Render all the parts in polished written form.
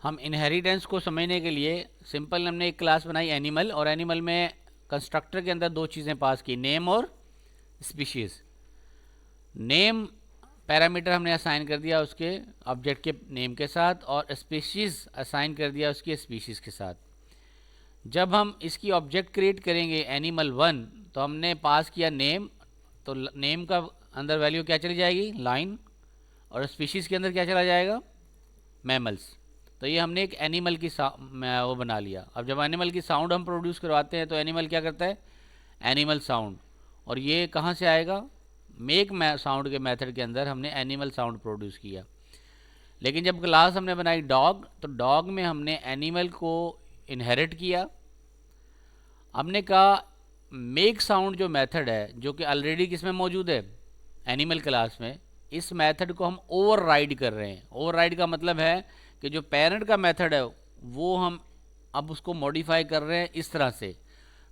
हम इनहेरिटेंस को समझने के लिए सिंपल हमने एक क्लास बनाई एनिमल, और एनिमल में कंस्ट्रक्टर के अंदर दो चीज़ें पास की, नेम और स्पीशीज़। नेम पैरामीटर हमने असाइन कर दिया उसके ऑब्जेक्ट के नेम के साथ, और स्पीशीज़ असाइन कर दिया उसकी स्पीशीज़ के साथ। जब हम इसकी ऑब्जेक्ट क्रिएट करेंगे एनिमल 1, तो हमने पास किया नेम, तो नेम का अंदर वैल्यू क्या चली जाएगी, लाइन, और स्पीशीज़ के अंदर क्या चला जाएगा, मैमल्स। तो ये हमने एक एनिमल की वो बना लिया। अब जब एनिमल की साउंड हम प्रोड्यूस करवाते हैं तो एनिमल क्या करता है, एनिमल साउंड, और ये कहाँ से आएगा, मेक साउंड के मेथड के अंदर हमने एनिमल साउंड प्रोड्यूस किया। लेकिन जब क्लास हमने बनाई डॉग, तो डॉग में हमने एनिमल को इनहेरिट किया। हमने कहा मेक साउंड जो मेथड है, जो कि ऑलरेडी किसमें मौजूद है, एनिमल क्लास में, इस मेथड को हम ओवरराइड कर रहे हैं। ओवरराइड का मतलब है कि जो पेरेंट का मेथड है वो हम अब उसको मॉडिफाई कर रहे हैं इस तरह से।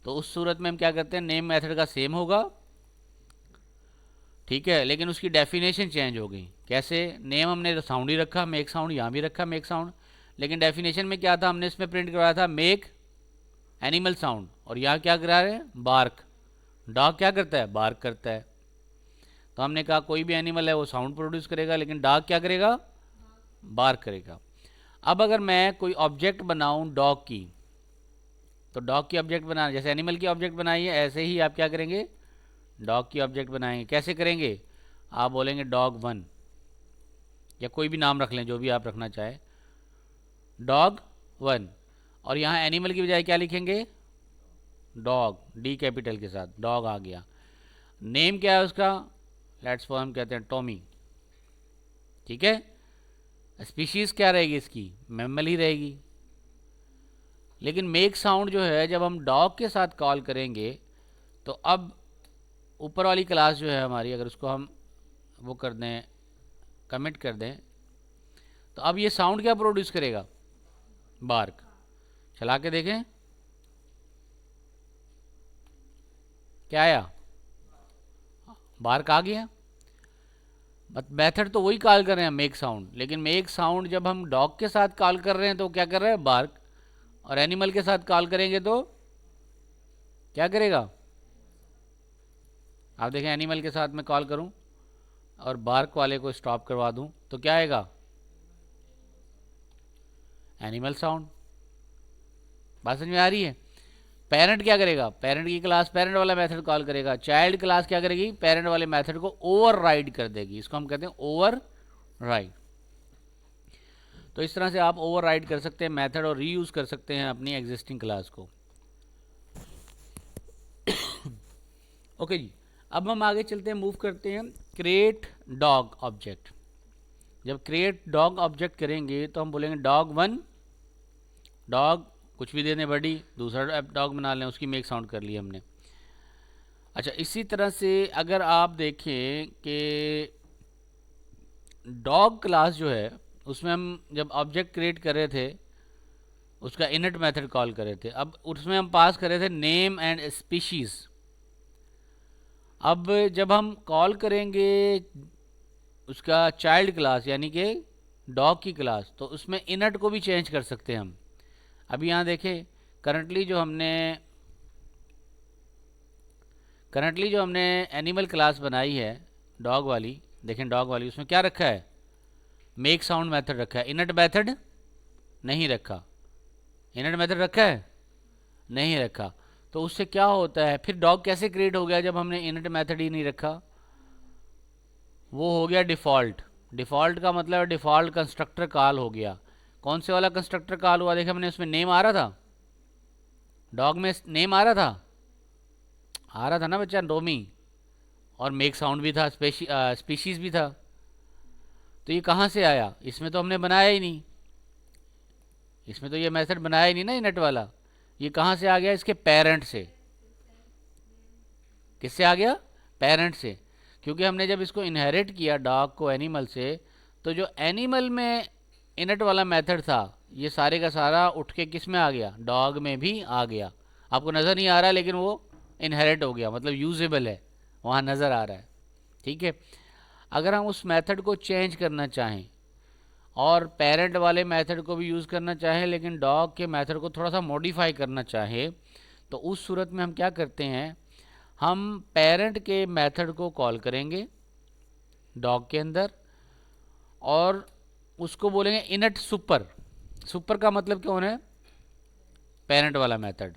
तो उस सूरत में हम क्या करते हैं, नेम मेथड का सेम होगा, ठीक है, लेकिन उसकी डेफिनेशन चेंज हो गई। कैसे, नेम हमने तो साउंड ही रखा, मेक साउंड यहाँ भी रखा मेक साउंड, लेकिन डेफिनेशन में क्या था, हमने इसमें प्रिंट करवाया था मेक एनिमल साउंड, और यहाँ क्या करा रहे हैं, बार्क। डॉग क्या करता है, बार्क करता है। तो हमने कहा कोई भी एनिमल है वो साउंड प्रोड्यूस करेगा, लेकिन डॉग क्या करेगा, बार्क करेगा। अब अगर मैं कोई ऑब्जेक्ट बनाऊं डॉग की, तो डॉग की ऑब्जेक्ट बनाना, जैसे एनिमल की ऑब्जेक्ट बनाई है ऐसे ही आप क्या करेंगे, डॉग की ऑब्जेक्ट बनाएंगे। कैसे करेंगे, आप बोलेंगे डॉग 1, या कोई भी नाम रख लें जो भी आप रखना चाहें, डॉग 1, और यहाँ एनिमल की बजाय क्या लिखेंगे, डॉग, डी कैपिटल के साथ, डॉग आ गया। नेम क्या है उसका, लेट्स फॉर हम कहते हैं टॉमी, ठीक है। स्पीशीज़ क्या रहेगी इसकी, मैमल ही रहेगी। लेकिन मेक साउंड जो है जब हम डॉग के साथ कॉल करेंगे, तो अब ऊपर वाली क्लास जो है हमारी, अगर उसको हम वो कर दें, कमिट कर दें, तो अब ये साउंड क्या प्रोड्यूस करेगा, बार्क। चला के देखें क्या आया, बार्क आ गया। बट मेथड तो वही कॉल कर रहे हैं मेक साउंड, लेकिन मेक साउंड जब हम डॉग के साथ कॉल कर रहे हैं तो क्या कर रहे हैं, बार्क, और एनिमल के साथ कॉल करेंगे तो क्या करेगा। आप देखें एनिमल के साथ मैं कॉल करूं और बार्क वाले को स्टॉप करवा दूं तो क्या आएगा, एनिमल साउंड। बात समझ में आ रही है। पेरेंट क्या करेगा, पेरेंट की क्लास पेरेंट वाला मेथड कॉल करेगा, चाइल्ड क्लास क्या करेगी, पेरेंट वाले मेथड को ओवरराइड कर देगी। इसको हम कहते हैं ओवरराइड। तो इस तरह से आप ओवरराइड कर सकते हैं मेथड, और रीयूज कर सकते हैं अपनी एग्जिस्टिंग क्लास को। ओके जी, अब हम आगे चलते हैं, मूव करते हैं क्रिएट डॉग ऑब्जेक्ट। जब क्रिएट डॉग ऑब्जेक्ट करेंगे तो हम बोलेंगे डॉग 1, डॉग कुछ भी देने बड़ी, दूसरा डॉग बना लें, उसकी मेक साउंड कर ली हमने। अच्छा, इसी तरह से अगर आप देखें कि डॉग क्लास जो है उसमें हम जब ऑब्जेक्ट क्रिएट कर रहे थे उसका इनिट मेथड कॉल कर रहे थे, अब उसमें हम पास कर रहे थे नेम एंड स्पीशीज़। अब जब हम कॉल करेंगे उसका चाइल्ड क्लास यानी कि डॉग की क्लास, तो उसमें इनट को भी चेंज कर सकते हैं हम। अभी यहाँ देखें करंटली जो हमने एनिमल क्लास बनाई है डॉग वाली, देखें डॉग वाली, उसमें क्या रखा है, मेक साउंड मेथड रखा है, इनट मेथड नहीं रखा। इनट मेथड रखा है, नहीं रखा। तो उससे क्या होता है, फिर डॉग कैसे क्रिएट हो गया जब हमने इनट मेथड ही नहीं रखा, वो हो गया डिफ़ॉल्ट। डिफ़ॉल्ट का मतलब डिफ़ॉल्ट कंस्ट्रक्टर कॉल हो गया। कौन से वाला कंस्ट्रक्टर कॉल हुआ, देखा हमने उसमें नेम आ रहा था, डॉग में नेम आ रहा था ना बच्चा, डोमी, और मेक साउंड भी था, स्पीशीज़ भी था। तो ये कहाँ से आया, इसमें तो हमने बनाया ही नहीं, इसमें तो ये मेथड बनाया ही नहीं ना इनट वाला। ये कहाँ से आ गया, इसके पेरेंट से। किससे आ गया, पेरेंट से। क्योंकि हमने जब इसको इनहेरिट किया डॉग को एनिमल से, तो जो एनिमल में इनट वाला मेथड था ये सारे का सारा उठ के किस में आ गया, डॉग में भी आ गया। आपको नज़र नहीं आ रहा लेकिन वो इनहेरिट हो गया, मतलब यूजेबल है, वहाँ नज़र आ रहा है, ठीक है। अगर हम उस मेथड को चेंज करना चाहें और पेरेंट वाले मेथड को भी यूज़ करना चाहे लेकिन डॉग के मेथड को थोड़ा सा मॉडिफाई करना चाहे, तो उस सूरत में हम क्या करते हैं, हम पेरेंट के मेथड को कॉल करेंगे डॉग के अंदर और उसको बोलेंगे इनट सुपर। सुपर का मतलब क्या होना है, पेरेंट वाला मेथड।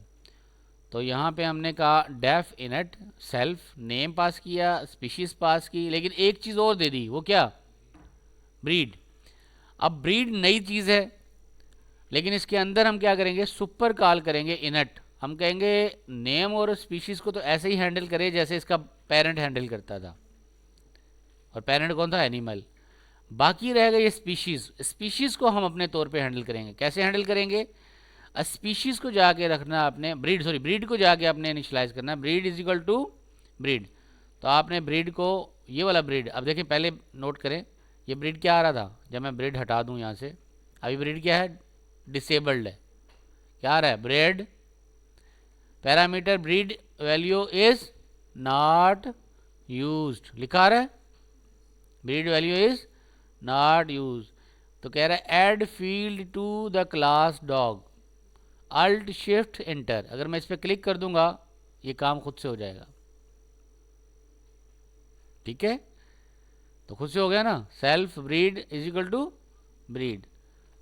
तो यहाँ पे हमने कहा डेफ इनट सेल्फ, नेम पास किया, स्पीशीज पास की, लेकिन एक चीज़ और दे दी, वो क्या, ब्रीड। अब ब्रीड नई चीज़ है लेकिन इसके अंदर हम क्या करेंगे, सुपर कॉल करेंगे इनट। हम कहेंगे नेम और स्पीशीज को तो ऐसे ही हैंडल करे जैसे इसका पेरेंट हैंडल करता था, और पेरेंट कौन था, एनिमल। बाकी रहेगा ये स्पीशीज। स्पीशीज को हम अपने तौर पे हैंडल करेंगे। कैसे हैंडल करेंगे, स्पीशीज को जाके रखना आपने, ब्रीड को जाके आपने इनिशलाइज करना, breed is equal to breed. तो आपने ब्रीड को, ये वाला ब्रीड, अब देखें पहले नोट करें, ये ब्रीड क्या आ रहा था, जब मैं ब्रीड हटा दूं यहाँ से, अभी ब्रीड क्या है, डिसेबल्ड है। क्या आ रहा है, breed parameter breed value is not used, लिखा आ रहा है, breed value is not use. तो कह रहा है add field to the class dog, alt shift enter. अगर मैं इस पर क्लिक कर दूंगा ये काम खुद से हो जाएगा, ठीक है। तो खुद से हो गया ना, self breed is equal to breed.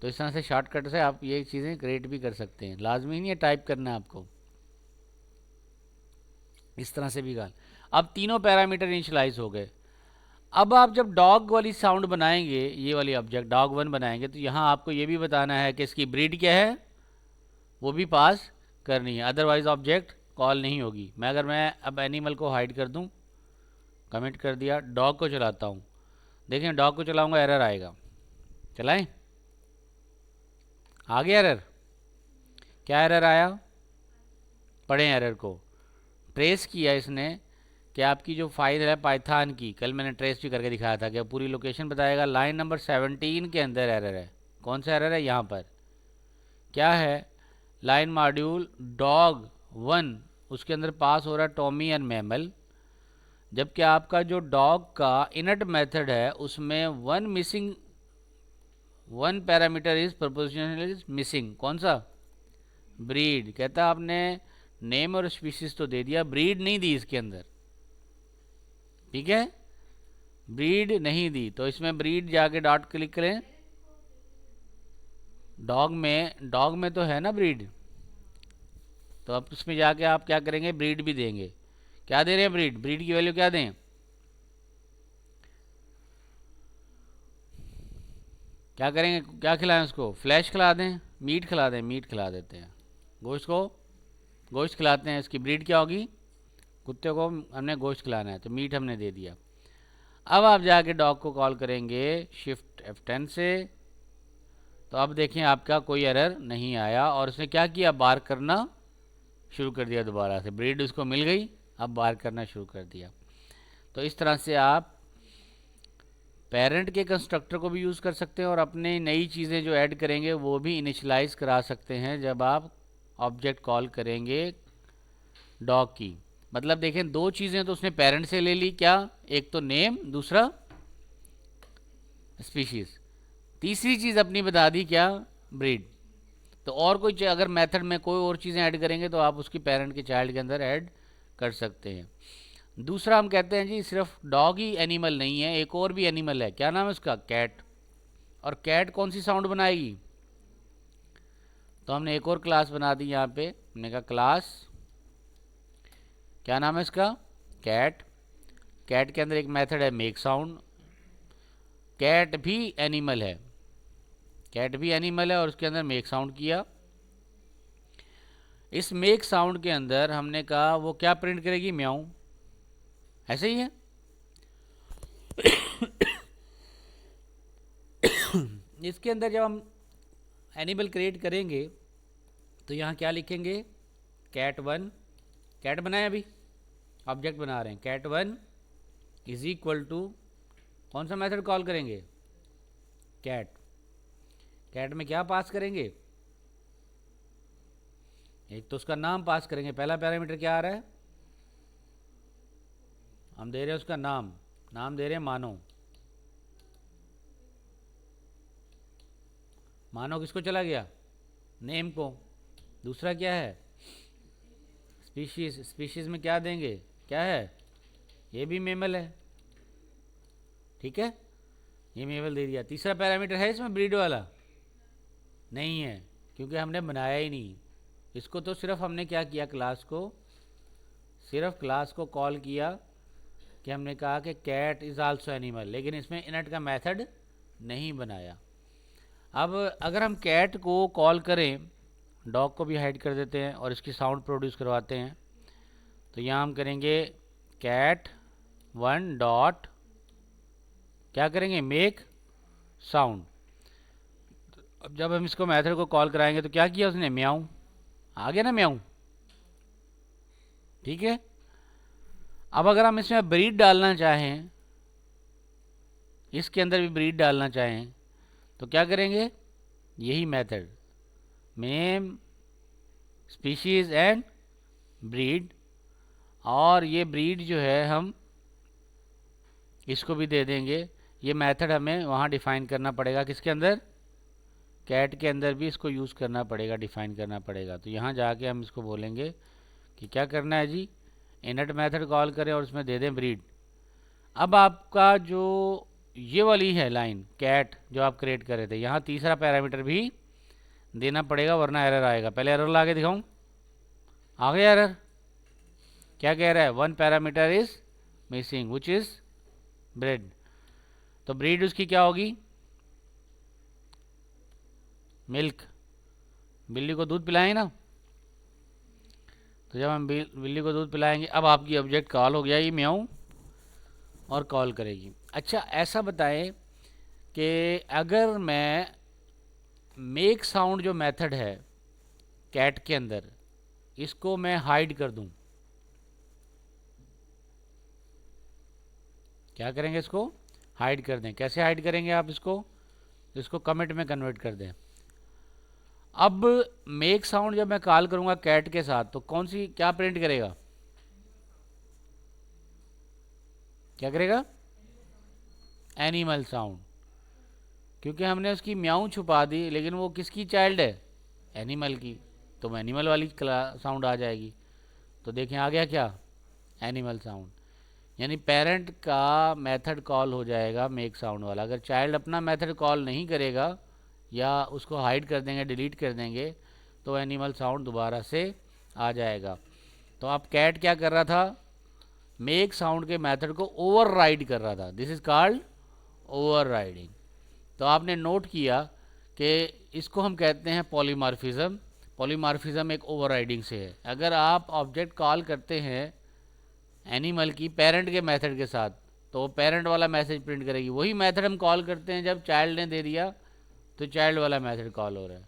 तो इस तरह से शॉर्टकट से आप ये चीज़ें क्रिएट भी कर सकते हैं, लाजमी नहीं है टाइप करना है आपको, इस तरह से भी गाल। अब तीनों पैरामीटर इनिशियलाइज हो गए। अब आप जब डॉग वाली साउंड बनाएंगे, ये वाली ऑब्जेक्ट डॉग 1 बनाएंगे, तो यहाँ आपको ये भी बताना है कि इसकी ब्रीड क्या है, वो भी पास करनी है, अदरवाइज ऑब्जेक्ट कॉल नहीं होगी। मैं अब एनिमल को हाइड कर दूँ, कमिट कर दिया, डॉग को चलाता हूँ, देखें डॉग को चलाऊँगा एरर आएगा, चलाएं, आ गया एरर। क्या एरर आया, पढ़ें एरर को, ट्रेस किया इसने कि आपकी जो फाइल है पाइथन की, कल मैंने ट्रेस भी करके दिखाया था कि पूरी लोकेशन बताएगा। लाइन नंबर 17 के अंदर एरर है। कौन सा एरर है, यहाँ पर क्या है, लाइन मॉड्यूल डॉग 1, उसके अंदर पास हो रहा है टॉमी एंड मैमल, जबकि आपका जो डॉग का इनट मेथड है उसमें one parameter is prepositional is missing. कौन सा, ब्रीड। कहता है आपने नेम और स्पीशीज तो दे दिया, ब्रीड नहीं दी इसके अंदर, ठीक है, ब्रीड नहीं दी। तो इसमें ब्रीड जाके डॉट क्लिक करें, डॉग में तो है ना ब्रीड, तो अब उसमें जाके आप क्या करेंगे, ब्रीड भी देंगे। क्या दे रहे हैं, ब्रीड, ब्रीड की वैल्यू क्या दें, क्या करेंगे, क्या खिलाएं उसको, फ्लैश खिला दें, मीट खिला दें, मीट खिला देते हैं, गोश्त खिलाते हैं। इसकी ब्रीड क्या होगी, कुत्ते को हमने गोश्त खिलाना है तो मीट हमने दे दिया। अब आप जाके डॉग को कॉल करेंगे शिफ्ट F10 से, तो अब देखें आपका कोई एरर नहीं आया, और उसने क्या किया, बार करना शुरू कर दिया दोबारा से, ब्रीड उसको मिल गई, अब बार करना शुरू कर दिया। तो इस तरह से आप पेरेंट के कंस्ट्रक्टर को भी यूज़ कर सकते हैं और अपने नई चीज़ें जो ऐड करेंगे वो भी इनिशलाइज करा सकते हैं जब आप ऑब्जेक्ट कॉल करेंगे डॉग की। मतलब देखें दो चीज़ें तो उसने पेरेंट से ले ली, क्या, एक तो नेम, दूसरा स्पीशीज, तीसरी चीज़ अपनी बता दी क्या, ब्रीड। तो और कोई अगर मेथड में कोई और चीज़ें ऐड करेंगे तो आप उसकी पेरेंट के चाइल्ड के अंदर ऐड कर सकते हैं। दूसरा हम कहते हैं जी सिर्फ डॉग ही एनिमल नहीं है, एक और भी एनिमल है, क्या नाम है उसका, कैट। और कैट कौन सी साउंड बनाएगी, तो हमने एक और क्लास बना दी यहाँ पे, हमने कहा क्लास, क्या नाम है इसका, कैट। कैट के अंदर एक मेथड है मेक साउंड, कैट भी एनिमल है, कैट भी एनिमल है और उसके अंदर मेक साउंड किया। इस मेक साउंड के अंदर हमने कहा वो क्या प्रिंट करेगी, म्याऊं, ऐसे ही है। इसके अंदर जब हम एनिमल क्रिएट करेंगे तो यहाँ क्या लिखेंगे, cat1, कैट बनाए अभी, ऑब्जेक्ट बना रहे हैं, cat1 इज इक्वल टू, कौन सा मेथड कॉल करेंगे, कैट। कैट में क्या पास करेंगे, एक तो उसका नाम पास करेंगे, पहला पैरामीटर क्या आ रहा है, हम दे रहे हैं उसका नाम दे रहे हैं मानो, मानव किसको चला गया, नेम को। दूसरा क्या है, स्पीशीज। स्पीशीज में क्या देंगे, क्या है, ये भी मेमल है, ठीक है, ये मेमल दे दिया। तीसरा पैरामीटर है इसमें ब्रीड वाला, नहीं है, क्योंकि हमने बनाया ही नहीं इसको। तो सिर्फ हमने क्या किया, क्लास को, सिर्फ क्लास को कॉल किया कि हमने कहा कि कैट इज़ आल्सो एनिमल, लेकिन इसमें इनट का मेथड नहीं बनाया। अब अगर हम कैट को कॉल करें, डॉग को भी हाइड कर देते हैं और इसकी साउंड प्रोड्यूस करवाते हैं, तो यहाँ हम करेंगे कैट 1 डॉट, क्या करेंगे, मेक साउंड। अब जब हम इसको मेथड को कॉल कराएंगे तो क्या किया उसने, म्याऊं, आ गया ना म्याऊं, ठीक है। अब अगर हम इसमें ब्रीड डालना चाहें, इसके अंदर भी ब्रीड डालना चाहें, तो क्या करेंगे, यही method, name species and breed. और ये ब्रीड जो है हम इसको भी दे देंगे। ये मेथड हमें वहाँ डिफ़ाइन करना पड़ेगा, किसके अंदर, कैट के अंदर भी इसको यूज़ करना पड़ेगा, डिफ़ाइन करना पड़ेगा। तो यहाँ जाके हम इसको बोलेंगे कि क्या करना है जी, इनट मेथड कॉल करें और उसमें दे दें ब्रीड। अब आपका जो ये वाली है लाइन कैट जो आप क्रिएट कर रहे थे, यहाँ तीसरा पैरामीटर भी देना पड़ेगा, वरना एरर आएगा। पहले एरर ला के दिखाऊँ, आ गया एरर, क्या कह रहा है, 1 parameter is missing which is breed. तो ब्रीड उसकी क्या होगी, मिल्क, बिल्ली को दूध पिलाएंगे ना, तो जब हम बिल्ली को दूध पिलाएंगे, अब आपकी ऑब्जेक्ट कॉल हो गया, ये म्याऊं और कॉल करेगी। अच्छा ऐसा बताएं कि अगर मैं मेक साउंड जो मेथड है कैट के अंदर, इसको मैं हाइड कर दूं, क्या करेंगे, इसको हाइड कर दें। कैसे हाइड करेंगे आप इसको कमिट में कन्वर्ट कर दें। अब मेक साउंड जब मैं कॉल करूंगा कैट के साथ, तो कौन सी क्या प्रिंट करेगा, क्या करेगा, एनिमल साउंड, क्योंकि हमने उसकी म्याऊं छुपा दी, लेकिन वो किसकी चाइल्ड है, एनिमल की, तो एनिमल वाली साउंड आ जाएगी। तो देखें आ गया क्या, एनिमल साउंड, यानी पेरेंट का मेथड कॉल हो जाएगा मेक साउंड वाला। अगर चाइल्ड अपना मेथड कॉल नहीं करेगा या उसको हाइड कर देंगे, डिलीट कर देंगे, तो एनिमल साउंड दोबारा से आ जाएगा। तो आप कैट क्या कर रहा था, मेक साउंड के मेथड को ओवरराइड कर रहा था, दिस इज कॉल्ड ओवरराइडिंग। तो आपने नोट किया कि इसको हम कहते हैं पॉलीमॉर्फिज्म। पॉलीमॉर्फिज्म एक ओवरराइडिंग से है। अगर आप ऑब्जेक्ट कॉल करते हैं एनिमल की पेरेंट के मेथड के साथ, तो पेरेंट वाला मैसेज प्रिंट करेगी। वही मेथड हम कॉल करते हैं जब चाइल्ड ने दे दिया, तो चाइल्ड वाला मेथड कॉल हो रहा है।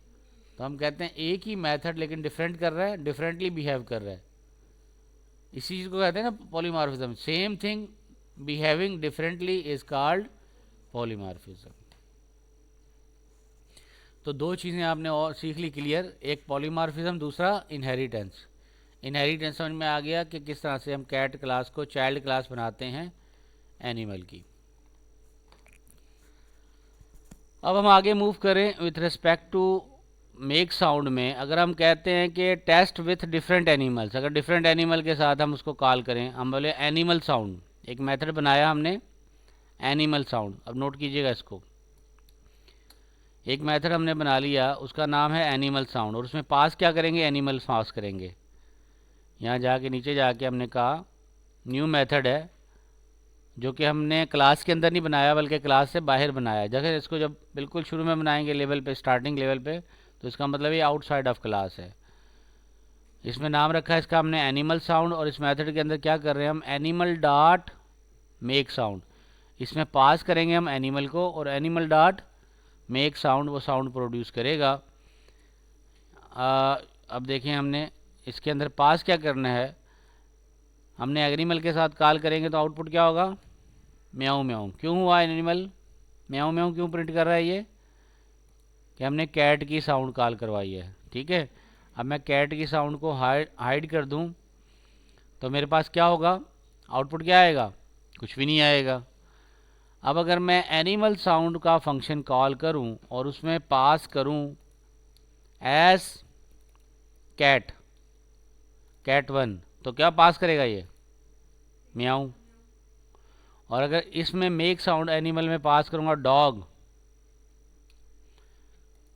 तो हम कहते हैं एक ही मेथड लेकिन डिफरेंट कर रहा है, डिफरेंटली बिहेव कर रहा है। इसी चीज़ को कहते हैं ना polymorphism, same thing behaving differently is called polymorphism. तो दो चीज़ें आपने और सीख ली क्लियर, एक पॉलीमॉर्फिज्म, दूसरा इनहेरिटेंस। इनहेरिटेंस समझ में आ गया कि किस तरह से हम कैट क्लास को चाइल्ड क्लास बनाते हैं एनिमल की। अब हम आगे मूव करें with respect to make sound में। अगर हम कहते हैं कि टेस्ट विथ डिफरेंट एनिमल्स, अगर डिफरेंट एनिमल के साथ हम उसको कॉल करें, हम बोले एनिमल साउंड, एक मेथड बनाया हमने एनिमल साउंड। अब नोट कीजिएगा इसको, एक मेथड हमने बना लिया, उसका नाम है एनिमल साउंड, और उसमें पास क्या करेंगे, एनिमल पास करेंगे। यहाँ जाके नीचे जाके हमने कहा न्यू मेथड है, जो कि हमने क्लास के अंदर नहीं बनाया बल्कि क्लास से बाहर बनाया। जैसे इसको जब बिल्कुल शुरू में बनाएंगे लेवल पे, स्टार्टिंग लेवल पे, तो इसका मतलब ये आउटसाइड ऑफ क्लास है। इसमें नाम रखा है इसका हमने एनिमल साउंड, और इस मेथड के अंदर क्या कर रहे हैं हम, एनिमल डॉट मेक साउंड। इसमें पास करेंगे हम एनिमल को, और एनिमल डॉट मेक साउंड, वो साउंड प्रोड्यूस करेगा। अब देखें हमने इसके अंदर पास क्या करना है, हमने एनिमल के साथ कॉल करेंगे तो आउटपुट क्या होगा, म्याऊं म्याऊं। क्यों हुआ एनिमल म्याऊं म्याऊं क्यों प्रिंट कर रहा है ये, कि हमने कैट की साउंड कॉल करवाई है, ठीक है। अब मैं कैट की साउंड को हाइड कर दूं, तो मेरे पास क्या होगा, आउटपुट क्या आएगा, कुछ भी नहीं आएगा। अब अगर मैं एनिमल साउंड का फंक्शन कॉल करूं और उसमें पास करूं एस कैट, कैट वन, तो क्या पास करेगा ये? म्याऊं। और अगर इसमें मेक साउंड एनिमल में पास करूंगा डॉग,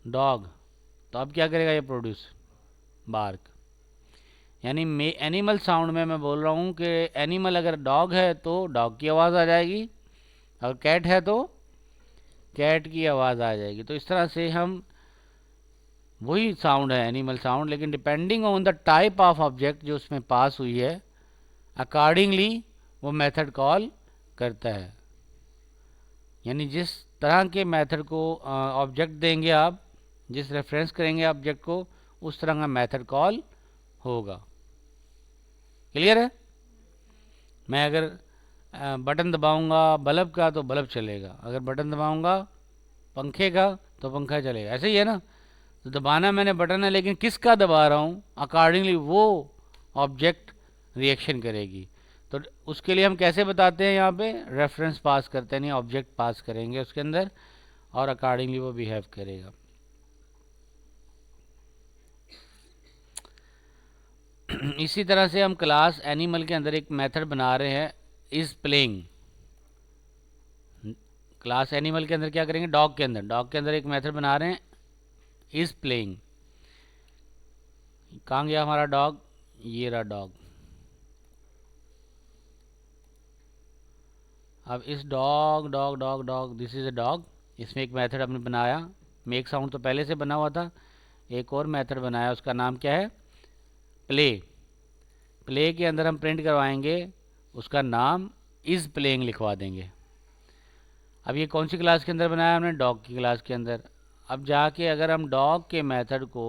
डॉग, तो अब क्या करेगा ये? Produce bark. यानी एनिमल साउंड में मैं बोल रहा हूँ कि एनिमल अगर डॉग है तो डॉग की आवाज़ आ जाएगी, और कैट है तो कैट की आवाज़ आ जाएगी। तो इस तरह से हम, वही साउंड है एनिमल साउंड, लेकिन depending on the type of object जो उसमें पास हुई है, अकॉर्डिंगली वो मेथड कॉल करता है। यानी जिस तरह के मेथड को ऑब्जेक्ट देंगे आप, जिस रेफरेंस करेंगे ऑब्जेक्ट को, उस तरह का मेथड कॉल होगा। क्लियर है? मैं अगर बटन दबाऊंगा बल्ब का तो बल्ब चलेगा, अगर बटन दबाऊंगा पंखे का तो पंखा चलेगा। ऐसे ही है ना? तो दबाना मैंने बटन है, लेकिन किसका दबा रहा हूँ, अकॉर्डिंगली वो ऑब्जेक्ट रिएक्शन करेगी। तो उसके लिए हम कैसे बताते हैं? यहाँ पे रेफरेंस पास करते हैं, नहीं ऑब्जेक्ट पास करेंगे उसके अंदर, और अकॉर्डिंगली वो बिहेव करेगा। इसी तरह से हम क्लास एनिमल के अंदर एक मेथड बना रहे हैं, इज प्लेइंग। क्लास एनिमल के अंदर क्या करेंगे? डॉग के अंदर, डॉग के अंदर एक मेथड बना रहे हैं, इज प्लेइंग। कहाँ गया हमारा डॉग? ये रहा डॉग। अब इस dog dog dog dog, this is a dog, इसमें एक मेथड हमने बनाया, मेक साउंड तो पहले से बना हुआ था, एक और मेथड बनाया, उसका नाम क्या है? प्ले। प्ले के अंदर हम प्रिंट करवाएंगे, उसका नाम इज़ प्लेइंग लिखवा देंगे। अब ये कौन सी क्लास के अंदर बनाया हमने? डॉग की क्लास के अंदर। अब जाके अगर हम डॉग के मेथड को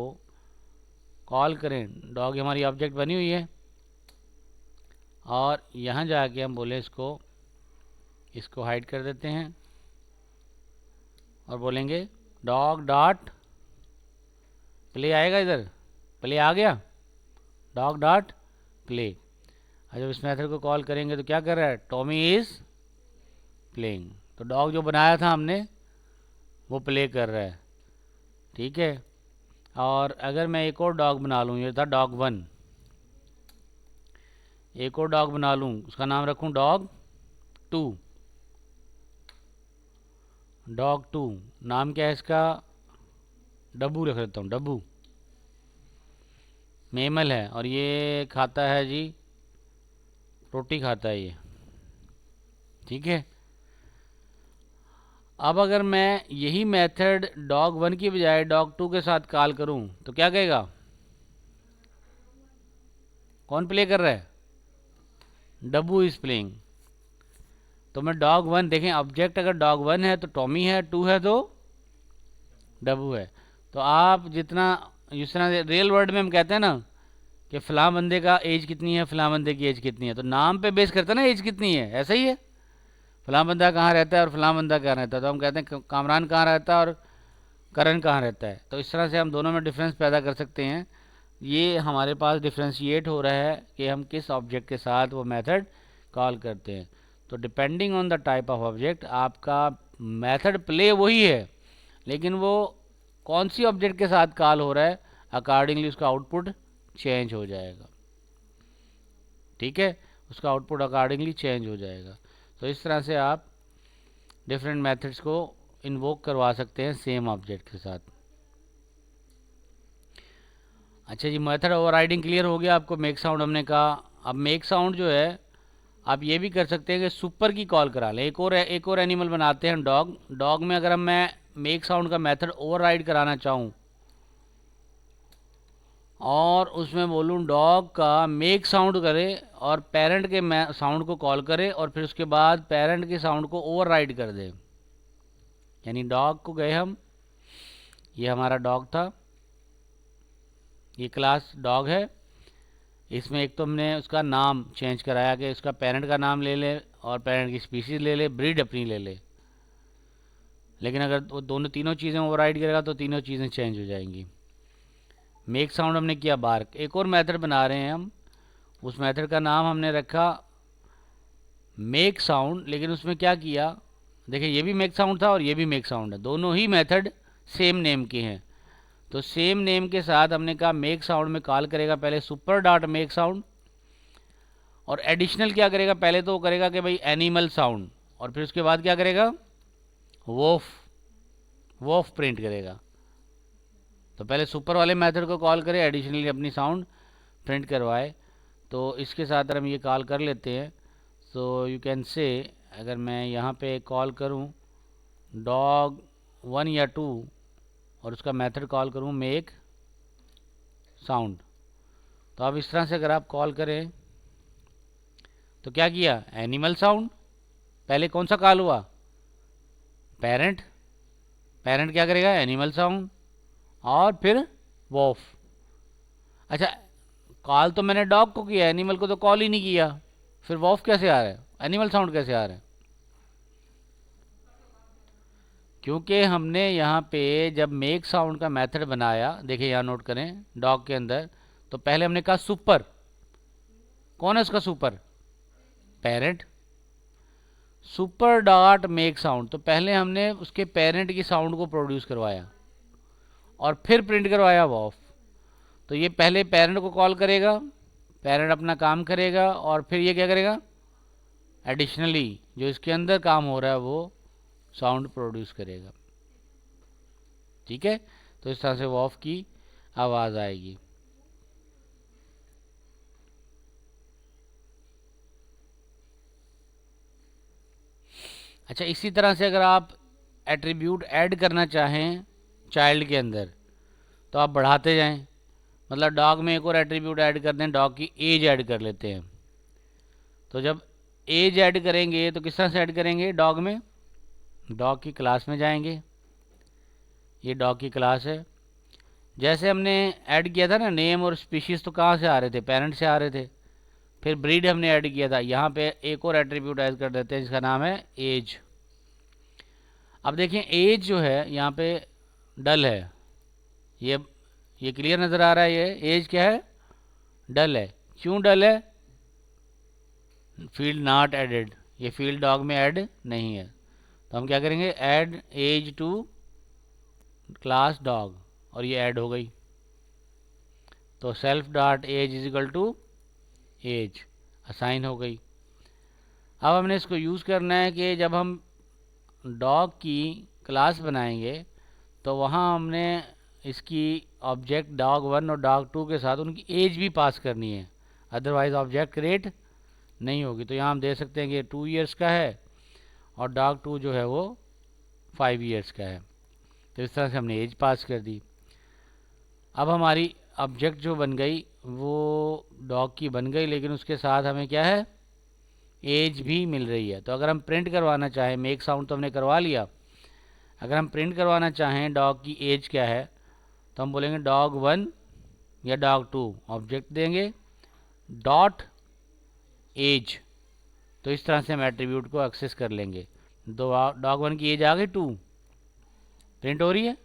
कॉल करें, डॉग हमारी ऑब्जेक्ट बनी हुई है, और यहाँ जाके हम बोले इसको हाइड कर देते हैं और बोलेंगे डॉग डॉट प्ले। आएगा इधर? प्ले आ गया, डॉग डॉट प्ले। और जब इस मेथड को कॉल करेंगे तो क्या कर रहा है? Tommy is playing. तो डॉग जो बनाया था हमने वो प्ले कर रहा है। ठीक है। और अगर मैं एक और डॉग बना लूँ, ये था डॉग वन, एक और डॉग बना लूँ, उसका नाम रखूँ डॉग टू। डॉग टू नाम क्या है इसका? डब्बू रख देता हूँ, डब्बू। मेमल है और ये खाता है जी, रोटी खाता है ये। ठीक है। अब अगर मैं यही मेथड डॉग वन की बजाय डॉग टू के साथ कॉल करूं तो क्या कहेगा? कौन प्ले कर रहा है? डब्बू इज प्लेइंग। तो मैं डॉग वन, देखें ऑब्जेक्ट अगर डॉग वन है तो टॉमी है, टू है तो डब्बू है। तो आप जितना, जिस तरह रियल वर्ल्ड में हम कहते हैं ना कि फ़लाँ बंदे का एज कितनी है, फ़लाँ बंदे की एज कितनी है, तो नाम पे बेस करता है ना एज कितनी है, ऐसा ही है। फ़लाँ बंदा कहाँ रहता है और फ़लाँ बंदा कहाँ रहता है, तो हम कहते हैं कामरान कहाँ रहता है और करण कहाँ रहता है। तो इस तरह से हम दोनों में डिफरेंस पैदा कर सकते हैं। ये हमारे पास डिफ्रेंशिएट हो रहा है कि हम किस ऑब्जेक्ट के साथ वो मेथड कॉल करते हैं। तो depending on the type of object आपका मेथड प्ले वही है, लेकिन वो कौन सी ऑब्जेक्ट के साथ कॉल हो रहा है, अकॉर्डिंगली उसका आउटपुट चेंज हो जाएगा। ठीक है, उसका आउटपुट अकॉर्डिंगली चेंज हो जाएगा। तो इस तरह से आप डिफरेंट मेथड्स को इन्वोक करवा सकते हैं सेम ऑब्जेक्ट के साथ। अच्छा जी, मेथड ओवरराइडिंग क्लियर हो गया आपको? मेक साउंड हमने कहा। अब मेक साउंड जो है आप ये भी कर सकते हैं कि सुपर की कॉल करा लें। एक और एनिमल बनाते हैं डॉग। डॉग में अगर मैं मेक साउंड का मेथड ओवरराइड कराना चाहूँ और उसमें बोलूँ डॉग का मेक साउंड करे और पेरेंट के साउंड को कॉल करे और फिर उसके बाद पेरेंट के साउंड को ओवरराइड कर दे, यानी डॉग को गए हम, ये हमारा डॉग था, ये क्लास डॉग है, इसमें एक तो हमने उसका नाम चेंज कराया कि उसका पेरेंट का नाम ले ले और पेरेंट की स्पीशीज़ ले ले, ब्रीड अपनी ले ले। लेकिन अगर वो दोनों तीनों चीज़ें ओवरराइड करेगा तो तीनों चीज़ें चेंज हो जाएंगी। मेक साउंड हमने किया बार्क। एक और मेथड बना रहे हैं हम, उस मेथड का नाम हमने रखा मेक साउंड, लेकिन उसमें क्या किया, देखिए ये भी मेक साउंड था और ये भी मेक साउंड है, दोनों ही मेथड सेम नेम के हैं। तो सेम नेम के साथ हमने कहा मेक साउंड में कॉल करेगा पहले सुपर डॉट मेक साउंड, और एडिशनल क्या करेगा, पहले तो वो करेगा कि भाई एनिमल साउंड, और फिर उसके बाद क्या करेगा, वोफ, वोफ प्रिंट करेगा। तो पहले सुपर वाले मेथड को कॉल करे, एडिशनली अपनी साउंड प्रिंट करवाए। तो इसके साथ हम ये कॉल कर लेते हैं। सो यू कैन से, अगर मैं यहाँ पे कॉल करूँ डॉग 1 या 2 और उसका मेथड कॉल करूँ मेक साउंड, तो अब इस तरह से अगर आप कॉल करें तो क्या किया, एनिमल साउंड, पहले कौन सा कॉल हुआ, पेरेंट, पेरेंट क्या करेगा, एनिमल साउंड, और फिर वॉफ। अच्छा, कॉल तो मैंने डॉग को किया, एनिमल को तो कॉल ही नहीं किया, फिर वॉफ कैसे आ रहा है, एनिमल साउंड कैसे आ रहा है, क्योंकि हमने यहाँ पे जब मेक साउंड का मेथड बनाया, देखिए यहाँ नोट करें डॉग के अंदर, तो पहले हमने कहा सुपर, कौन है उसका super, parent, super dot make sound, तो पहले हमने उसके पेरेंट की साउंड को प्रोड्यूस करवाया और फिर प्रिंट करवाया वॉफ। तो ये पहले पेरेंट को कॉल करेगा, पेरेंट अपना काम करेगा, और फिर ये क्या करेगा, एडिशनली जो इसके अंदर काम हो रहा है वो साउंड प्रोड्यूस करेगा। ठीक है, तो इस तरह से वॉफ की आवाज़ आएगी। अच्छा, इसी तरह से अगर आप एट्रीब्यूट ऐड करना चाहें चाइल्ड के अंदर तो आप बढ़ाते जाएं, मतलब डॉग में एक और एट्रीब्यूट ऐड कर दें, डॉग की एज ऐड कर लेते हैं। तो जब एज ऐड करेंगे तो किस तरह से ऐड करेंगे, डॉग में, डॉग की क्लास में जाएंगे, ये डॉग की क्लास है। जैसे हमने ऐड किया था ना नेम और स्पीशीज़, तो कहाँ से आ रहे थे, पेरेंट से आ रहे थे। फिर ब्रीड हमने ऐड किया था, यहाँ पे एक और एट्रीब्यूट ऐड कर देते हैं जिसका नाम है एज। अब देखें एज जो है यहाँ पे डल है, ये क्लियर नज़र आ रहा है, ये एज क्या है, डल है। क्यों डल है, फील्ड नॉट एडेड, ये फील्ड डॉग में ऐड नहीं है। तो हम क्या करेंगे, add age to class dog, और ये ऐड हो गई। तो self dot age is equal to age assign हो गई। अब हमने इसको यूज़ करना है कि जब हम डॉग की क्लास बनाएंगे तो वहाँ हमने इसकी ऑब्जेक्ट डॉग 1 और डॉग 2 के साथ उनकी एज भी पास करनी है, अदरवाइज़ ऑब्जेक्ट क्रिएट नहीं होगी। तो यहाँ हम दे सकते हैं कि 2 इयर्स का है और डॉग 2 जो है वो 5 इयर्स का है। तो इस तरह से हमने एज पास कर दी। अब हमारी ऑब्जेक्ट जो बन गई वो डॉग की बन गई, लेकिन उसके साथ हमें क्या है, एज भी मिल रही है। तो अगर हम प्रिंट करवाना चाहें, मेक साउंड तो हमने करवा लिया, अगर हम प्रिंट करवाना चाहें डॉग की एज क्या है, तो हम बोलेंगे डॉग 1 या डॉग 2, ऑब्जेक्ट देंगे डॉट एज। तो इस तरह से हम एट्रीब्यूट को एक्सेस कर लेंगे। डॉग 1 की एज आ गई 2, प्रिंट हो रही है।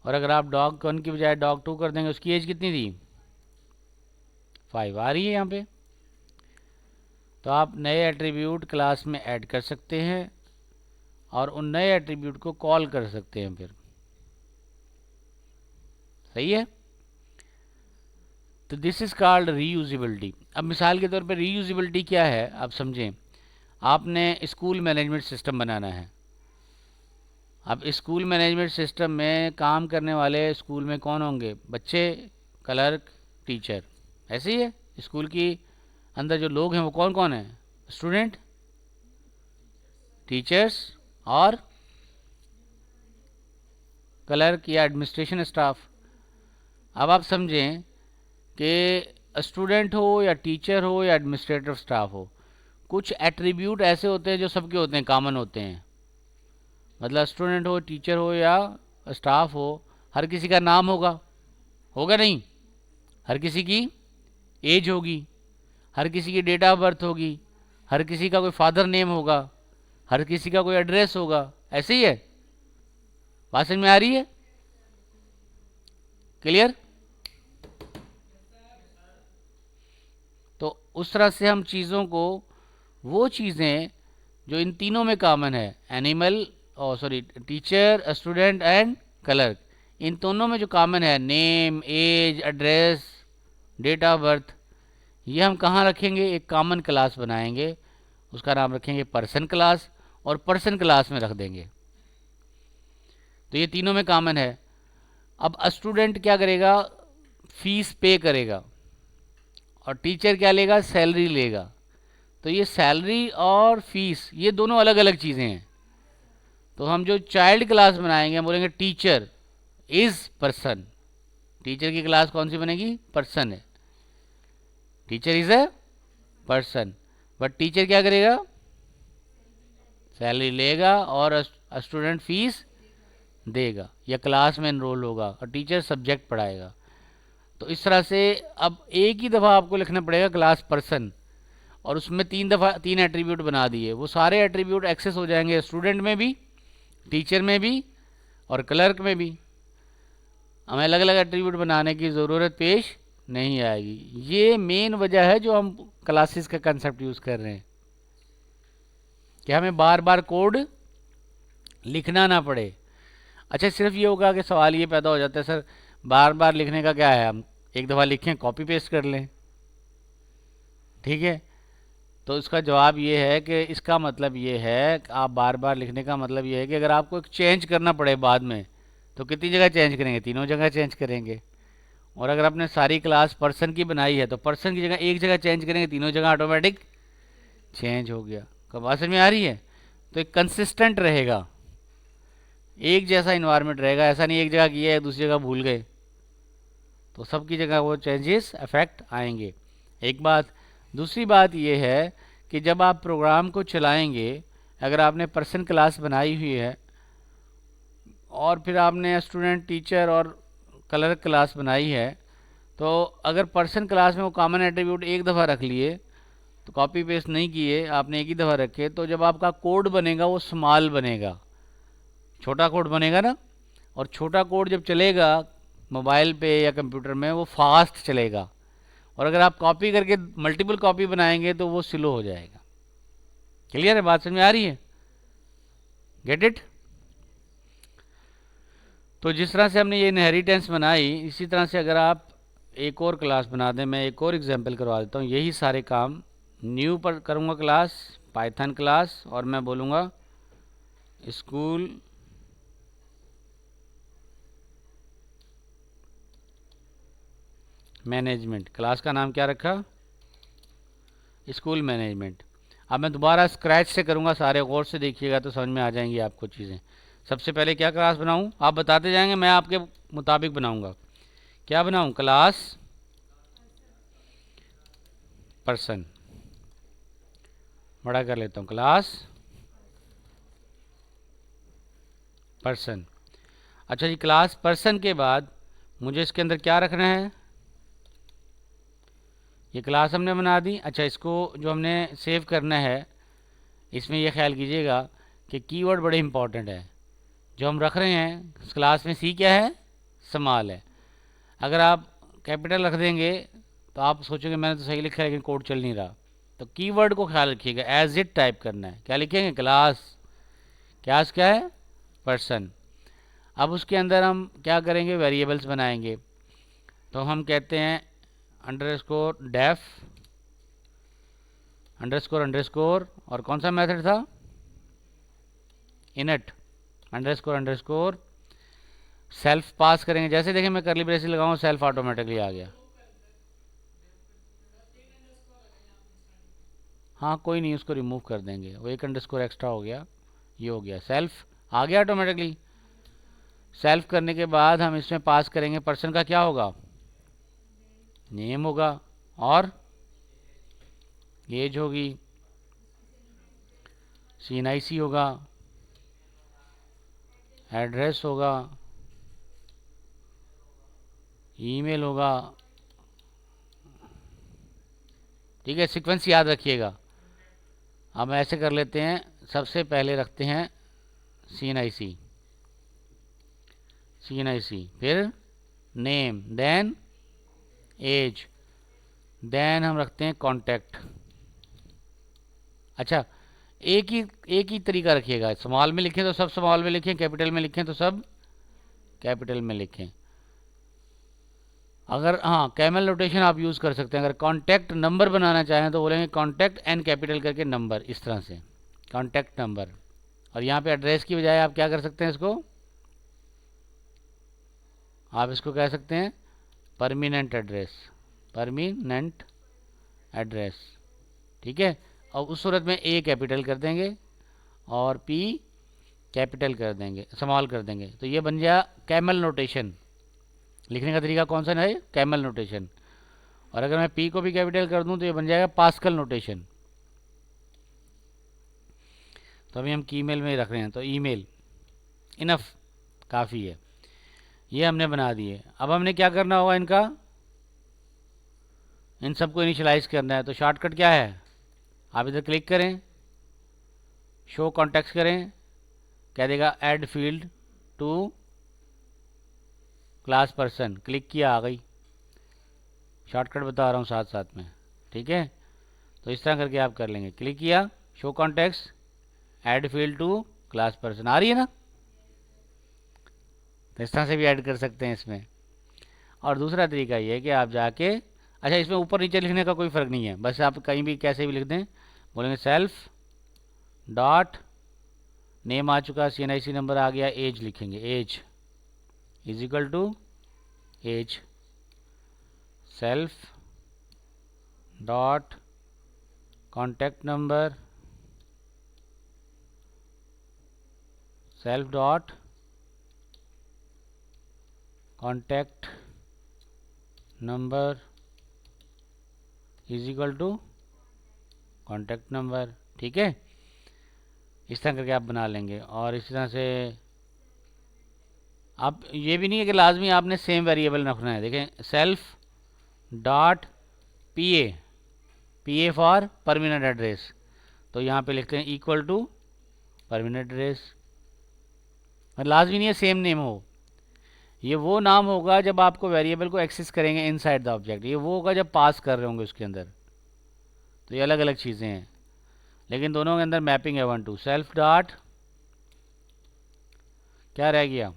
और अगर आप डॉग 1 की बजाय डॉग 2 कर देंगे, उसकी एज कितनी थी, 5 आ रही है यहाँ पे। तो आप नए एट्रीब्यूट क्लास में ऐड कर सकते हैं और उन नए एट्रीब्यूट को कॉल कर सकते हैं फिर। सही है, तो दिस इज़ कॉल्ड रीयूजिबिलिटी। अब मिसाल के तौर पे रीयूजिबिलिटी क्या है आप समझें, आपने स्कूल मैनेजमेंट सिस्टम बनाना है। अब स्कूल मैनेजमेंट सिस्टम में काम करने वाले स्कूल में कौन होंगे, बच्चे, क्लर्क, टीचर, ऐसे ही है। स्कूल की अंदर जो लोग हैं वो कौन कौन है, स्टूडेंट, टीचर्स और क्लर्क या एडमिनिस्ट्रेशन स्टाफ। अब आप समझें कि स्टूडेंट हो या टीचर हो या एडमिनिस्ट्रेटिव स्टाफ हो, कुछ एट्रीब्यूट ऐसे होते हैं जो सबके होते हैं, कॉमन होते हैं। मतलब स्टूडेंट हो, टीचर हो या स्टाफ हो, हर किसी का नाम होगा, होगा नहीं, हर किसी की एज होगी, हर किसी की डेट ऑफ बर्थ होगी, हर किसी का कोई फादर नेम होगा, हर किसी का कोई एड्रेस होगा, ऐसे ही है। बात समझ में आ रही है, क्लियर। तो उस तरह से हम चीज़ों को, वो चीज़ें जो इन तीनों में कॉमन है, एनिमल और sorry teacher, student and clerk, इन दोनों में जो कॉमन है name, age, address, date of birth, ये हम कहाँ रखेंगे? एक कॉमन क्लास बनाएंगे, उसका नाम रखेंगे पर्सन क्लास, और पर्सन क्लास में रख देंगे। तो ये तीनों में कॉमन है। अब स्टूडेंट क्या करेगा? फीस पे करेगा, और टीचर क्या लेगा? सैलरी लेगा। तो ये सैलरी और फीस ये दोनों अलग अलग चीज़ें हैं। तो हम जो चाइल्ड क्लास बनाएंगे हम बोलेंगे टीचर इज पर्सन। टीचर की क्लास कौन सी बनेगी? पर्सन है। Teacher is a person, but teacher क्या करेगा? सैलरी लेगा और स्टूडेंट फीस देगा या क्लास में एनरोल होगा, और टीचर सब्जेक्ट पढ़ाएगा। तो इस तरह से अब एक ही दफ़ा आपको लिखना पड़ेगा क्लास पर्सन, और उसमें तीन एट्रीब्यूट बना दिए। वो सारे एट्रीब्यूट एक्सेस हो जाएंगे स्टूडेंट में भी, टीचर में भी, और क्लर्क में भी। हमें अलग अलग एट्रीब्यूट बनाने की ज़रूरत पेश नहीं आएगी। ये मेन वजह है जो हम क्लासेस का कंसेप्ट यूज़ कर रहे हैं, कि हमें बार बार कोड लिखना ना पड़े। अच्छा, सिर्फ ये होगा कि सवाल ये पैदा हो जाता है, सर बार बार लिखने का क्या है, हम एक दफ़ा लिखें कॉपी पेस्ट कर लें, ठीक है। तो इसका जवाब ये है कि इसका मतलब ये है कि आप बार बार लिखने का मतलब ये है कि अगर आपको एक चेंज करना पड़े बाद में, तो कितनी जगह चेंज करेंगे? तीनों जगह चेंज करेंगे। और अगर आपने सारी क्लास पर्सन की बनाई है तो पर्सन की जगह एक जगह चेंज करेंगे, तीनों जगह ऑटोमेटिक चेंज हो गया। कब बात समझ में आ रही है? तो एक कंसिस्टेंट रहेगा, एक जैसा इन्वायरमेंट रहेगा। ऐसा नहीं एक जगह किया है दूसरी जगह भूल गए, तो सबकी जगह वो चेंजेस अफेक्ट आएंगे। एक बात। दूसरी बात ये है कि जब आप प्रोग्राम को चलाएंगे, अगर आपने पर्सन क्लास बनाई हुई है और फिर आपने स्टूडेंट, टीचर और क्लर्क क्लास बनाई है, तो अगर पर्सन क्लास में वो कॉमन एट्रीब्यूट एक दफ़ा रख लिए, तो कॉपी पेस्ट नहीं किए, आपने एक ही दफ़ा रखे, तो जब आपका कोड बनेगा वो स्मॉल बनेगा, छोटा कोड बनेगा ना। और छोटा कोड जब चलेगा मोबाइल पे या कंप्यूटर में, वो फास्ट चलेगा। और अगर आप कॉपी करके मल्टीपल कॉपी बनाएंगे तो वो स्लो हो जाएगा। क्लियर है? बात समझ में आ रही है? Get it? तो जिस तरह से हमने ये इनहेरिटेंस बनाई, इसी तरह से अगर आप एक और क्लास बना दें, मैं एक और एग्जांपल करवा देता हूँ। यही सारे काम न्यू पर करूँगा क्लास, पाइथन क्लास, और मैं बोलूँगा स्कूल मैनेजमेंट। क्लास का नाम क्या रखा? School management. अब मैं दोबारा स्क्रैच से करूँगा, सारे गौर से देखिएगा तो समझ में आ जाएंगी आपको चीज़ें। सबसे पहले क्या क्लास बनाऊँ? आप बताते जाएंगे, मैं आपके मुताबिक बनाऊँगा। क्या बनाऊँ? Class person. बड़ा कर लेता हूँ, क्लास पर्सन। अच्छा जी, क्लास पर्सन के बाद मुझे इसके अंदर क्या रखना है? ये क्लास हमने बना दी। अच्छा, इसको जो हमने सेव करना है, इसमें यह ख्याल कीजिएगा कि कीवर्ड बड़े इंपॉर्टेंट है जो हम रख रहे हैं। इस क्लास में सी क्या है? स्मॉल है। अगर आप कैपिटल रख देंगे तो आप सोचोगे मैंने तो सही लिखा है लेकिन कोड चल नहीं रहा। तो कीवर्ड को ख्याल रखिएगा, एज इट टाइप करना है। क्या लिखेंगे? क्लास क्या है? पर्सन। अब उसके अंदर हम क्या करेंगे? वेरिएबल्स बनाएंगे। तो हम कहते हैं अंडरस्कोर डेफ अंडरस्कोर और कौन सा मेथड था? इनट अंडरस्कोर सेल्फ पास करेंगे। जैसे देखें मैं करली ब्रेसिस लगाऊं, सेल्फ ऑटोमेटिकली आ गया। हाँ कोई नहीं, उसको रिमूव कर देंगे, वो एक अंडरस्कोर एक्स्ट्रा हो गया, ये हो गया, सेल्फ आ गया ऑटोमेटिकली। सेल्फ करने के बाद हम इसमें पास करेंगे, पर्सन का क्या होगा? नेम होगा, और एज होगी, CNIC होगा, एड्रेस होगा, ईमेल होगा। ठीक है, सीक्वेंस याद रखिएगा। अब ऐसे कर लेते हैं, सबसे पहले रखते हैं CNIC, फिर नेम, देन एज, देन हम रखते हैं कॉन्टैक्ट। अच्छा, एक ही तरीका रखिएगा, स्मॉल में लिखें तो सब स्मॉल में लिखें, कैपिटल में लिखें तो सब कैपिटल में लिखें। अगर हाँ कैमल नोटेशन आप यूज़ कर सकते हैं। अगर कॉन्टैक्ट नंबर बनाना चाहें तो बोलेंगे कॉन्टैक्ट एन कैपिटल करके नंबर, इस तरह से कॉन्टैक्ट नंबर। और यहाँ पे एड्रेस की बजाय आप क्या कर सकते हैं, इसको आप इसको कह सकते हैं परमानेंट एड्रेस, परमानेंट एड्रेस। ठीक है, और उस सूरत में ए कैपिटल कर देंगे और पी कैपिटल कर देंगे, स्मॉल कर देंगे, तो ये बन गया कैमल नोटेशन। लिखने का तरीका कौन सा है, कैमल नोटेशन। और अगर मैं पी को भी कैपिटल कर दूं तो ये बन जाएगा पास्कल नोटेशन। तो अभी हम कीमेल में रख रहे हैं, तो ईमेल इनफ काफ़ी है, ये हमने बना दिए। अब हमने क्या करना होगा, इनका इन सबको इनिशियलाइज करना है। तो शॉर्टकट क्या है, आप इधर क्लिक करें, शो कॉन्टेक्ट्स करें, क्या देगा add field to class person, click किया, आ गई। शॉर्टकट बता रहा हूँ साथ साथ में, ठीक है। तो इस तरह करके आप कर लेंगे, क्लिक किया, show contacts, add field to class person, आ रही है ना। तो इस तरह से भी ऐड कर सकते हैं इसमें। और दूसरा तरीका ये है कि आप जाके, अच्छा इसमें ऊपर नीचे लिखने का कोई फ़र्क नहीं है, बस आप कहीं भी कैसे भी लिख दें। बोलेंगे सेल्फ डॉट नेम आ चुका, CNIC नंबर आ गया, एज लिखेंगे, age is equal to age, self dot contact number, self dot contact number is equal to contact number. ठीक है, इस तरह करके आप बना लेंगे। और इस तरह से आप, ये भी नहीं है कि लाजमी आपने सेम वेरिएबल रखना है। देखें self dot P A for permanent address, तो यहाँ पे लिखते हैं इक्वल टू परमानेंट एड्रेस। लाजमी नहीं है सेम नेम हो, ये वो नाम होगा जब आपको वेरिएबल को एक्सेस करेंगे इनसाइड द ऑब्जेक्ट, ये वो होगा जब पास कर रहे होंगे उसके अंदर। तो ये अलग अलग चीज़ें हैं, लेकिन दोनों के अंदर मैपिंग है 1 to सेल्फ डॉट, क्या रह गया,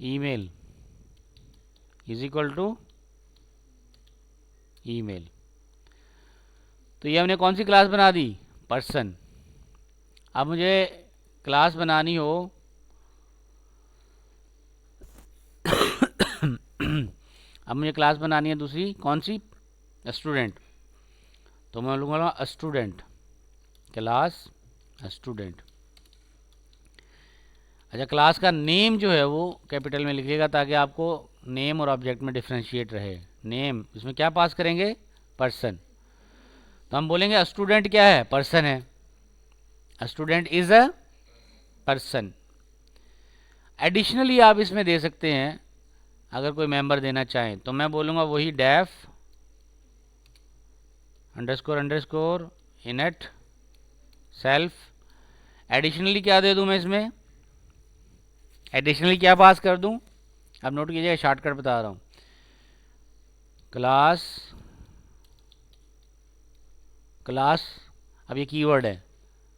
email is equal to email. तो ये हमने कौन सी क्लास बना दी, पर्सन। अब मुझे क्लास बनानी हो अब मुझे क्लास बनानी है दूसरी, कौन सी, स्टूडेंट। तो मैं लूँगा स्टूडेंट, क्लास स्टूडेंट। अच्छा, क्लास का नेम जो है वो कैपिटल में लिखिएगा ताकि आपको नेम और ऑब्जेक्ट में डिफ्रेंशिएट रहे। नेम, इसमें क्या पास करेंगे, पर्सन। तो हम बोलेंगे स्टूडेंट क्या है, पर्सन है, student is a person. Additionally आप इसमें दे सकते हैं, अगर कोई मेंबर देना चाहें तो मैं बोलूँगा वही def underscore init self. Additionally क्या दे दूँ मैं इसमें, एडिशनली क्या पास कर दूं, अब नोट कीजिएगा, शॉर्टकट बता रहा हूं। क्लास, क्लास, अब ये कीवर्ड है,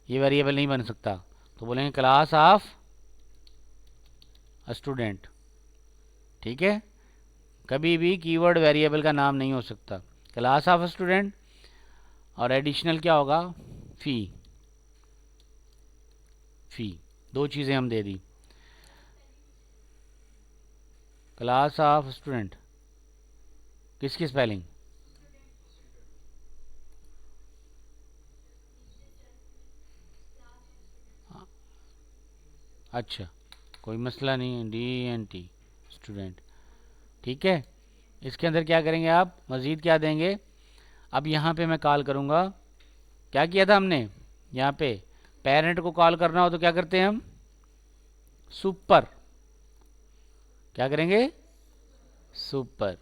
ये वेरिएबल नहीं बन सकता, तो बोलेंगे क्लास ऑफ स्टूडेंट। ठीक है, कभी भी कीवर्ड वेरिएबल का नाम नहीं हो सकता, क्लास ऑफ स्टूडेंट। और एडिशनल क्या होगा, फी, फी, दो चीज़ें हम दे दी। क्लास ऑफ स्टूडेंट किसकी स्पेलिंग, अच्छा कोई मसला नहीं, DNT स्टूडेंट। ठीक है, इसके अंदर क्या करेंगे आप, मज़ीद क्या देंगे। अब यहाँ पे मैं कॉल करूँगा, क्या किया था हमने, यहाँ पे पेरेंट को कॉल करना हो तो क्या करते हैं हम, सुपर, क्या करेंगे, सुपर।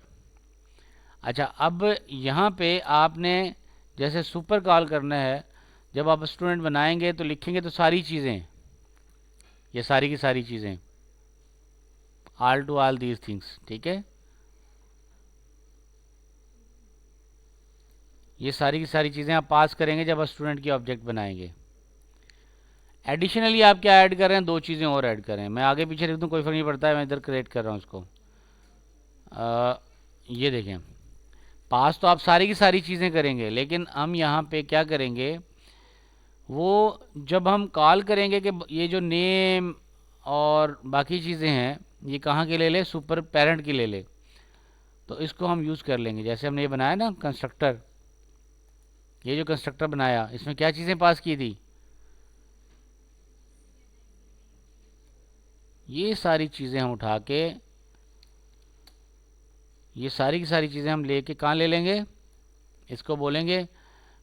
अच्छा, अब यहाँ पे आपने जैसे सुपर कॉल करना है, जब आप स्टूडेंट बनाएंगे तो लिखेंगे तो सारी चीज़ें, ये सारी की सारी चीज़ें, all to all these things. ठीक है, ये सारी की सारी चीज़ें आप पास करेंगे जब आप स्टूडेंट की ऑब्जेक्ट बनाएंगे। एडिशनली आप क्या ऐड कर रहे हैं, दो चीज़ें और ऐड कर रहे हैं। मैं आगे पीछे लिख दूँ कोई फर्क नहीं पड़ता है, मैं इधर क्रिएट कर रहा हूँ उसको। ये देखें, पास तो आप सारी की सारी चीज़ें करेंगे, लेकिन हम यहाँ पे क्या करेंगे, वो जब हम कॉल करेंगे कि ये जो नेम और बाकी चीज़ें हैं ये कहाँ के ले ले, सुपर पेरेंट की ले ले, तो इसको हम यूज़ कर लेंगे। जैसे हमने ये बनाया ना कंस्ट्रक्टर, ये जो कंस्ट्रक्टर बनाया इसमें क्या चीज़ें पास की थी, ये सारी चीज़ें हम उठा के, ये सारी की सारी चीज़ें हम लेके कहाँ ले लेंगे, इसको बोलेंगे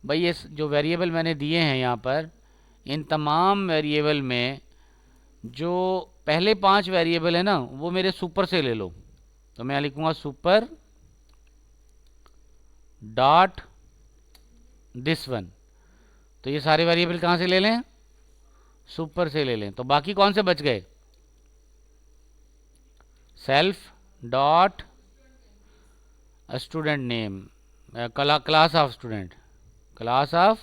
भाई ये जो वेरिएबल मैंने दिए हैं यहाँ पर, इन तमाम वेरिएबल में जो पहले 5 वेरिएबल है ना वो मेरे सुपर से ले लो। तो मैं लिखूंगा सुपर डॉट दिस वन। तो ये सारे वेरिएबल कहाँ से ले लें, सुपर से ले लें। तो बाकी कौन से बच गए, self dot student name, class of student, class of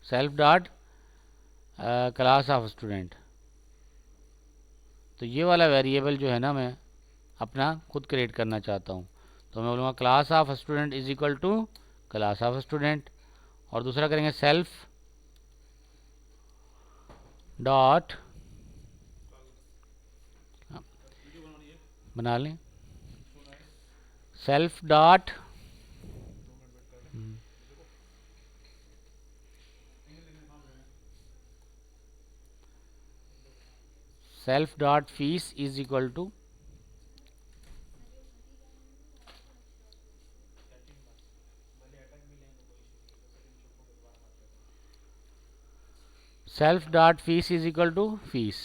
self dot class of student. तो ये वाला वेरिएबल जो है ना मैं अपना खुद क्रिएट करना चाहता हूँ। तो मैं बोलूँगा class of student is equal to class of student, और दूसरा करेंगे सेल्फ डॉट, बना लें, self dot self dot fees is equal to self dot fees is equal to fees.